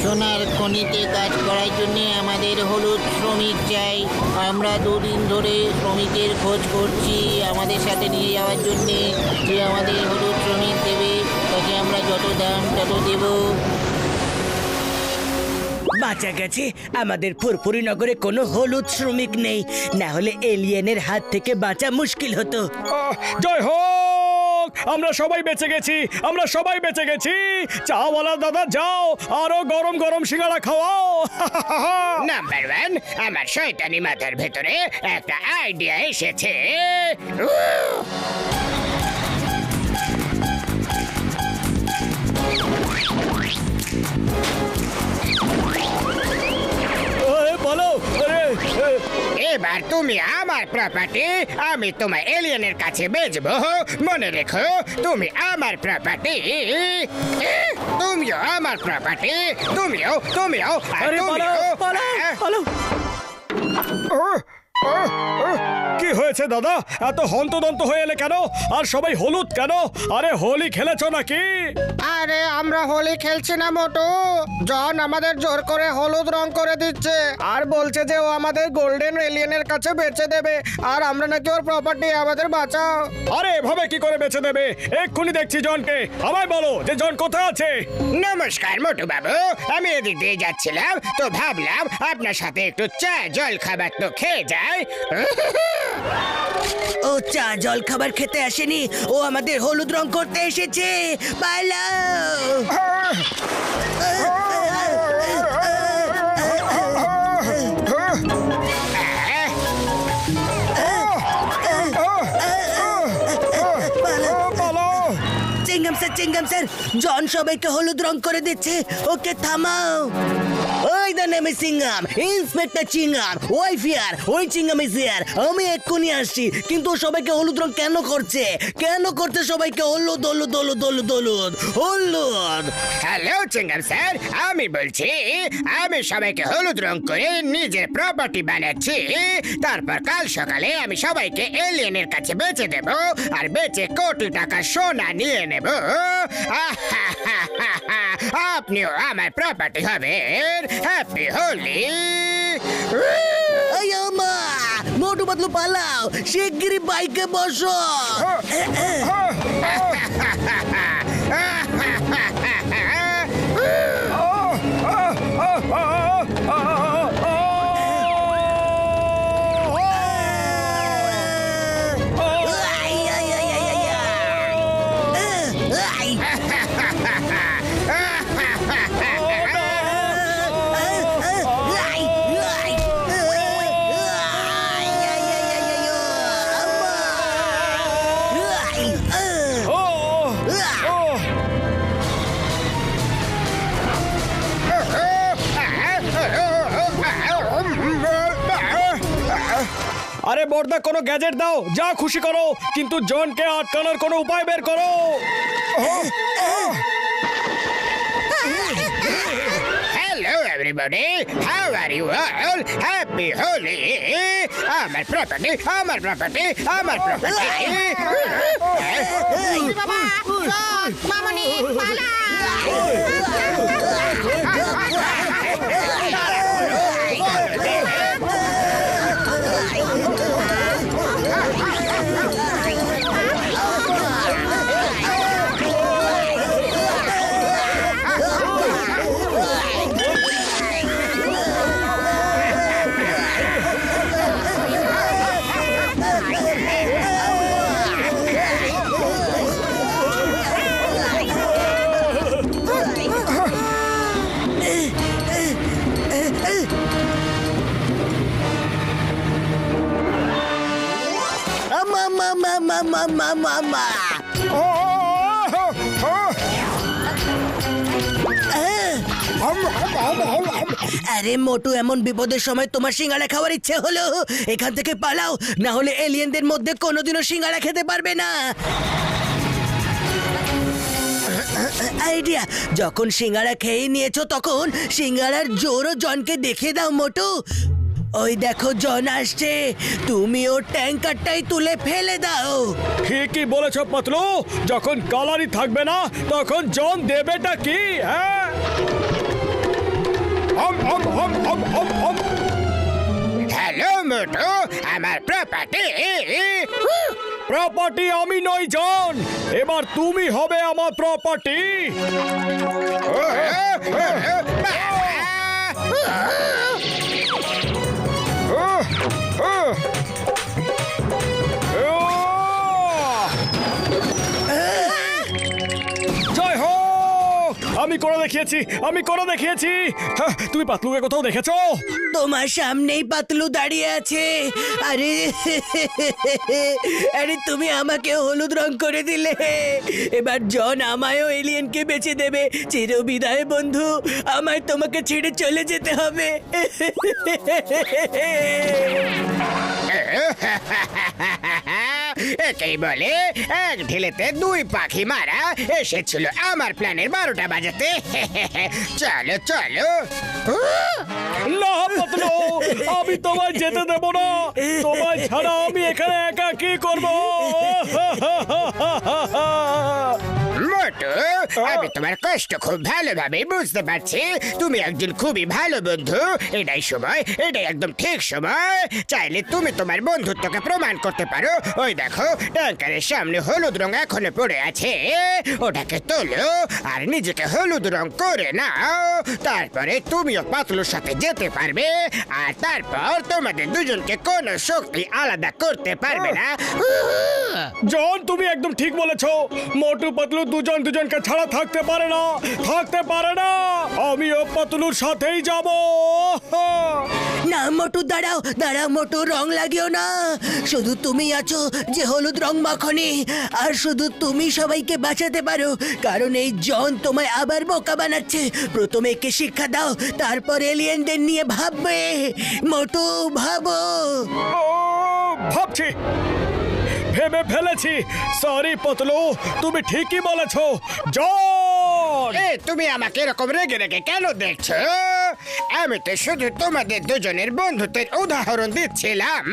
সোনার খনিতে কাজ করার জন্য আমাদের হলুদ শ্রমিক চাই। আমরা দুদিন ধরে শ্রমিকের খোঁজ করছি আমাদের সাথে নিয়ে যাওয়ার জন্য। যে আমাদের হলুদ শ্রমিক দেবে তাকে আমরা যত দাম তত দেব। বাঁচা গেছে, আমাদের ফুরফুরি নগরে কোনো হলুদ শ্রমিক নেই, না হলে এলিয়েনের হাত থেকে বাঁচা মুশকিল হতো। জয় হোক, আমরা সবাই বেঁচে গেছি, আমরা সবাই বেঁচে গেছি। চাওয়ালা দাদা যাও, আরো গরম গরম সিঙ্গাড়া খাওয়াও। নাম্বার ওয়ান, আমার শয়তানি মাথার ভেতরে একটা আইডিয়া এসেছে। বলো। এবার তুমি আমার প্রপার্টি আমি তোমার এলিয়েনের কাছে বেচবো। মনে রেখো, তুমি আমার প্রপার্টি, তুমিও আমার প্রপার্টি, তুমিও তুমিও কি হয়েছে দাদা, এত হন্তদন্ত হয়ে এলে কেন? আর সবাই হলুদ কেন? আরে হোলি খেলেছো নাকি? আরে আমরা হোলি খেলছি না মোটু। জন আমাদের জোর করে হলুদ রং করে দিচ্ছে আর বলছে যে ও আমাদের গোল্ডেন এলিয়েনের কাছে বেচে দেবে, আর আমরা নাকি ওর প্রপার্টি। আমাদের বাঁচাও। আরে এভাবে কি করে বেচে দেবে? এক্ষুনি দেখছি জনকে। আমায় বলো যে জন কোথায় আছে। নমস্কার মোটু বাবু, আমি এদিক দিয়ে যাচ্ছিলাম তো ভাবলাম আপনার সাথে একটু চা জল খাবার তো খেয়ে যাই। ও চা জল খাবার খেতে আসেনি, ও আমাদের হলুদ রং করতে এসেছে। পালাও! চিংগাম স্যার, জন সবাইকে হলুদ রং করে দিচ্ছে, ওকে থামাও। ওই দা নেমে সিঙ্গাম, ইন্সপেক্টর চিংগাম, ওই ফিয়ার, ওই চিংগাম ইজ হিয়ার। আমি এক্ষুনি আসছি, কিন্তু সবাইকে হলুদ রং কেন করছে? কেন করতে সবাইকে হলুদ হলুদ হলুদ হলুদ হলুদ হলুদ? হ্যালো চিংগাম স্যার, আমি বলছি আমি সবাইকে হলুদ রং করে নিজের প্রপার্টি বানাচ্ছি। তারপর কাল সকালে আমি সবাইকে এলিয়েনের কাছে বেচে দেব, আর বেচে কোটি টাকা সোনা নিয়ে নেব। আপনিও আমার প্রপার্টি হবেন। হ্যাপি হোলি। মোটু পাতলু পালাও, শিগগিরই বাইকে বসো। আরে বর্দা, কোনো গ্যাজেট দাও, যা খুশি করো, কিন্তু জনকে আটকানোর কোনো উপায় বের করো। Hello everybody, how are you all? Happy Holi! আমার প্রপার্টি, আমার প্রপার্টি, আমার প্রপার্টি। বাবা, মামনি, পালা! মামা মামা মামা মামা আরে মোটু, এমন বিপদের সময় তোমার সিঙ্গাড়া খাওয়ার ইচ্ছে হলো? এখান থেকে পালাও, না হলে এলিয়েনদের মধ্যে কোনোদিনও সিঙ্গাড়া খেতে পারবে না। আইডিয়া, যখন সিঙ্গাড়া খেয়ে নিয়েছো তখন সিঙ্গাড়ার জোরও জনকে দেখিয়ে দাও মোটু। ওই দেখো জন আসছে, তুমি ওর ট্যাঙ্কারটাই তুলে ফেলে দাও। ঠিকই বলেছ পাতলু, যখন কালারই থাকবে না তখন জন দেবেটা কি? হ্যাঁ, হ্যালো মোটু, আমার প্রপার্টি আমি নই জন, এবার তুমি হবে আমার প্রপার্টি। জয় হোক, আমি করে দেখিয়েছি, আমি করে দেখিয়েছি। হ্যাঁ, তুমি পাতলুকে কোথাও দেখেছো? তোমার সামনেই পাতলু দাঁড়িয়ে আছে। আরে আরে, তুমি আমাকে হলুদ রং করে দিলে, এবার জন আমায়ও এলিয়েনকে বেঁচে দেবে। চিরবিদায় বন্ধু, আমায় তোমাকে ছেড়ে চলে যেতে হবে। একেই বলে এক ঢিলেতে দুই পাখি মারা। এসেছিল আমার প্ল্যানের 12টা বাজাতে। চলো চলো। না পাতলু, আমি তোমায় যেতে দেব না। তোমায় ছাড়া আমি এখানে একা কি করব? মোটু, আমি তোমার কষ্ট খুব ভালোভাবে বুঝতে পারছি। তুমি একজন খুবই ভালো বন্ধু। এটাই সময়, এটাই একদম ঠিক সময়। চাইলে তুমি তোমার বন্ধুত্বকে প্রমাণ করতে পারো। ওই দেখো, ট্যাঙ্কারের সামনে হলুদ রং এখনো পড়ে আছে। ওটাকে তোলো আর নিজেকে হলুদ রং করে নাও। তারপরে তুমিও পাতলুর সাথে যেতে পারবে। আর তারপর তোমাদের দুজনকে কোনো শক্তি আলাদা করতে পারবে না। জন, তুমি একদম ঠিক বলেছো। মোটু পাতলু দুজন দুজনকে ছাড়া থাকতে পারে না, থাকতে পারে না। আমিও পাতলুর সাথেই যাব। না মোটু, দাঁড়াও দাঁড়াও মোটু, রং লাগিও না। শুধু তুমি আছো যে হলুদ রং মাখনি, আর শুধু তুমি সবাইকে বাঁচাতে পারো। কারণ এই জন তোমায় আবার বোকা বানাচ্ছে। প্রথমে একে শিক্ষা দাও, তারপর এলিয়েনদের নিয়ে ভাববে। মোটু, ভাবো। ও, ভাবছি, ভেবে ফেলেছি। সরি পাতলু, তুমি ঠিকই বলেছো। জন, তুমি আমাকে এরকম রেগে রেগে কেন দেখছো? আমি তো শুধু তোমাদের দুজনের বন্ধুত্বের উদাহরণ দিচ্ছিলাম।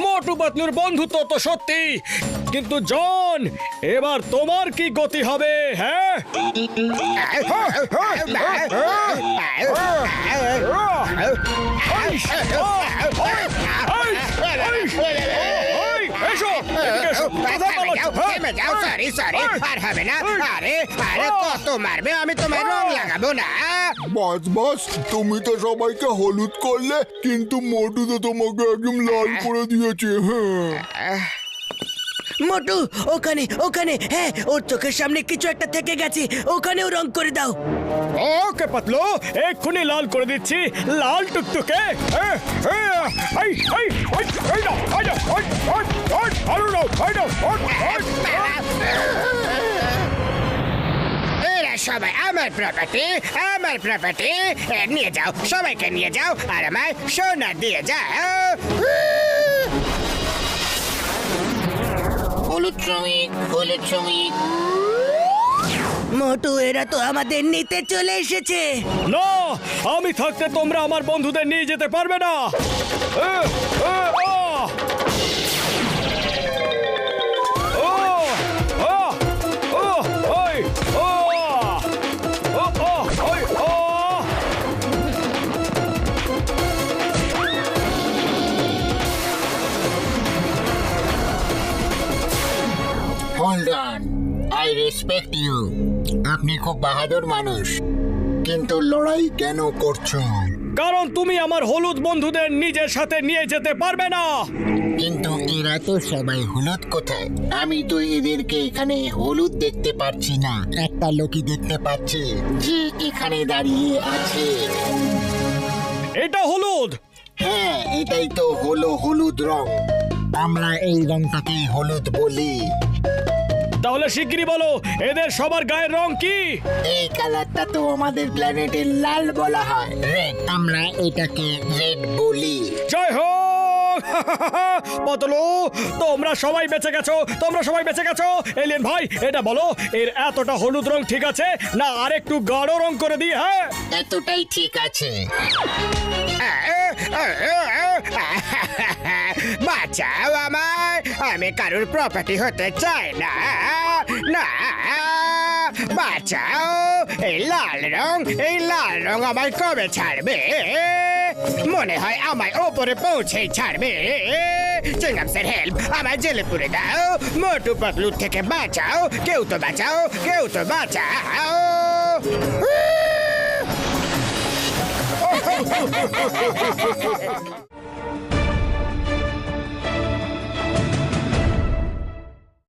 মোটু পাতলুর বন্ধুত্ব তো সত্যি, কিন্তু জন, এবার তোমার কি গতি হবে? হ্যাঁ, এসো, এদিকে এসো। কথা বলো। সরি সরি, আর হবে না। আরে আরে, কত মারবে? আমি তোমার রং লাগাবো না। বস বস, তুমি তো সবাইকে হলুদ করলে, কিন্তু মোটু তো তোমাকে একদম লাল করে দিয়েছে। হ্যাঁ, মোটু, ওখানে ওখানে, হ্যাঁ, ওর চোখের সামনে কিছু একটা থেকে গেছে, ওখানেও রং করে দাও। ওকে পাতলু, এক্ষুনি লাল করে দিচ্ছি। লাল টুকটুকে। এরা সবাই আমার প্রপার্টি, আমার প্রপার্টি। নিয়ে যাও, সবাইকে নিয়ে যাও, আর আমায় সোনা দিয়ে যাও। হলুদ শ্রমিক, হলুদ শ্রমিক। মোটু, এরা তো আমাদের নিতে চলে এসেছে। না, আমি থাকতে তোমরা আমার বন্ধুদের নিয়ে যেতে পারবে না। Hold on, I respect you. আপনি খুব বাহাদুর মানুষ, কিন্তু লড়াই কেন করছো? কারণ তুমি আমার হলুদ বন্ধুদের নিজের সাথে নিয়ে যেতে পারবে না। কিন্তু এরা তো সবাই হলুদ কোথায়? আমি তো এদেরকে এখানে হলুদ দেখতে পাচ্ছি না। একটা লোকই দেখতে পাচ্ছি যে এখানে দাঁড়িয়ে আছে। এটা হলুদ। হ্যাঁ, এটাই তো হলো হলুদ রং। আমরা এই রংটাকে হলুদ বলি। তাহলে শিগগিরই বলো এদের সবার গায়ের রং কি? এই কালারটা তো আমাদের প্ল্যানেটের লাল বলা হয়, রেড। আমরা এটাকে রেড বলি। জয় হোক! পতলু, তোমরা সবাই বেঁচে গেছো, তোমরা সবাই বেঁচে গেছো। এলিয়েন ভাই, এটা বলো এর এতটা হলুদ রং ঠিক আছে না আর একটু গাঢ় রং করে দিই? হ্যাঁ, এতটাই ঠিক আছে। বাঁচাও আমায়, আমি কারোর প্রপার্টি হতে চাই না। না, বাঁচাও। এই লাল রং আমায় কবে ছাড়বে? মনে হয় আমায় ওপরে পৌঁছেই ছাড়বে। চিংগাম স্যার, হেল্প! আমায় জেলে পুরে দাও। মোটু পাতলু থেকে বাঁচাও। কেউ তো বাঁচাও, কেউ তো বাঁচাও।